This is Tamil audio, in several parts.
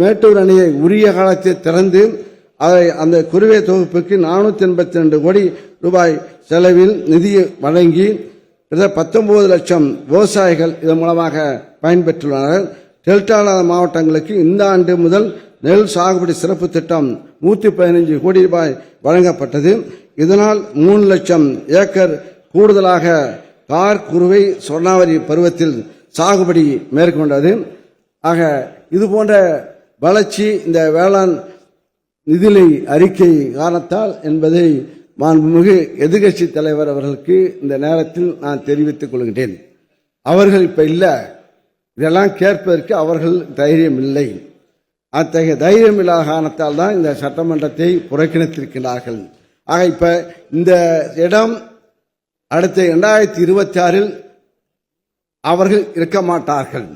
மேட்டூர் அணையை உரிய காலத்தில் திறந்து அதை அந்த குறுவை தொகுப்புக்கு 482 கோடி ரூபாய் செலவில் நிதி வழங்கி 19 லட்சம் விவசாயிகள் இதன் மூலமாக பயன்பெற்றுள்ளனர். டெல்டா மாவட்டங்களுக்கு இந்த ஆண்டு முதல் நெல் சாகுபடி சிறப்பு திட்டம் 115 கோடி ரூபாய் வழங்கப்பட்டது. இதனால் 3 லட்சம் ஏக்கர் கூடுதலாக கார் குறுவை சொர்ணாவரி பருவத்தில் சாகுபடி மேற்கொண்டது. ஆக இதுபோன்ற வளர்ச்சி இந்த வேளாண் நிதிநிலை அறிக்கை காரணத்தால் என்பதை மாண்புமிகு எதிர்க்கட்சி தலைவர் அவர்களுக்கு இந்த நேரத்தில் நான் தெரிவித்துக் கொள்கிறேன். அவர்கள் இப்ப இல்ல, இதெல்லாம் கேட்பதற்கு அவர்கள் தைரியம் இல்லை. அத்தகைய தைரியம் இல்லாத காரணத்தால் தான் இந்த சட்டமன்றத்தை புறக்கணித்திருக்கிறார்கள். ஆக இப்ப இந்த இடம் அடுத்த 2026 அவர்கள் இருக்க மாட்டார்கள்,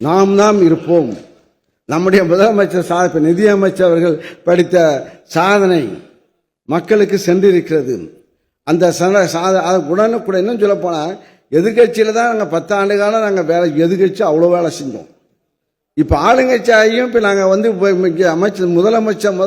நாம் தான் இருப்போம். நம்முடைய முதலமைச்சர் நிதியமைச்சர் அவர்கள் படித்த சாதனை மக்களுக்கு சென்றிருக்கிறது. அந்த உடனுக்குடன் இன்னும் சொல்ல போனா எதிர்கட்சியில தான் நாங்கள் 10 ஆண்டு காலம் நாங்கள் வேலை எதிர்கட்சி அவ்வளவு வேலை செஞ்சோம். இப்ப ஆளுங்கட்சியும் இப்ப நாங்கள் முதலமைச்சர்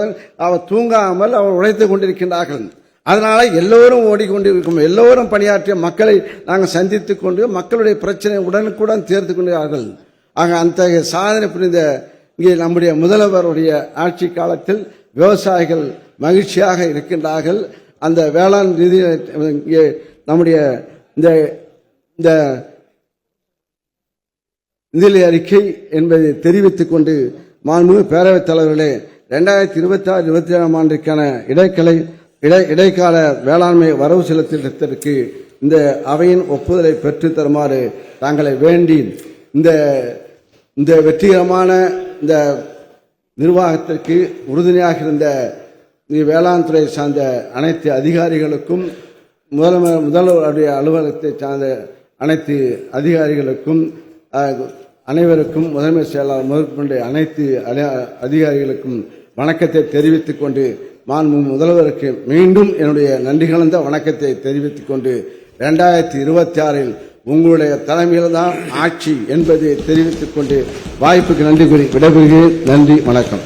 அவர் தூங்காமல் அவர் உழைத்துக் கொண்டிருக்கின்றார்கள். அதனால எல்லோரும் ஓடிக்கொண்டிருக்கும், எல்லோரும் பணியாற்றிய மக்களை நாங்கள் சந்தித்துக் கொண்டு மக்களுடைய பிரச்சனை உடனுக்குடன் தீர்த்து கொண்டிருக்கிறார்கள். ஆக அந்த சாதனை புரிந்த இங்கே நம்முடைய முதல்வருடைய ஆட்சி காலத்தில் விவசாயிகள் மகிழ்ச்சியாக இருக்கின்றார்கள். அந்த வேளாண் நிதி இங்கே நம்முடைய இந்த நிதிநிலை அறிக்கை என்பதை தெரிவித்துக் கொண்டு மாண்புமிகு பேரவைத் தலைவர்களே, 2026-27 ஆண்டிற்கான இடைக்கால வேளாண்மை வரவு செலுத்தல் திட்டத்திற்கு இந்த அவையின் ஒப்புதலை பெற்று தருமாறு தாங்களை வேண்டி இந்த வெற்றிகரமான இந்த நிர்வாகத்திற்கு உறுதுணையாக இருந்த வேளாண் துறை சார்ந்த அனைத்து அதிகாரிகளுக்கும் முதல்வருடைய அலுவலகத்தை சார்ந்த அனைத்து அதிகாரிகளுக்கும் அனைவருக்கும் முதன்மை செயலாளர் முதற்கொண்டு அனைத்து அதிகாரிகளுக்கும் வணக்கத்தை தெரிவித்துக் கொண்டு மாண்புமிகு முதல்வருக்கு மீண்டும் என்னுடைய நன்றி கலந்த வணக்கத்தை தெரிவித்துக் கொண்டு 2026 உங்களுடைய தலைமையில் தான் ஆட்சி என்பதை தெரிவித்துக் கொண்டு வாய்ப்புக்கு நன்றி கூறி விடைபெறுகிறேன். நன்றி, வணக்கம்.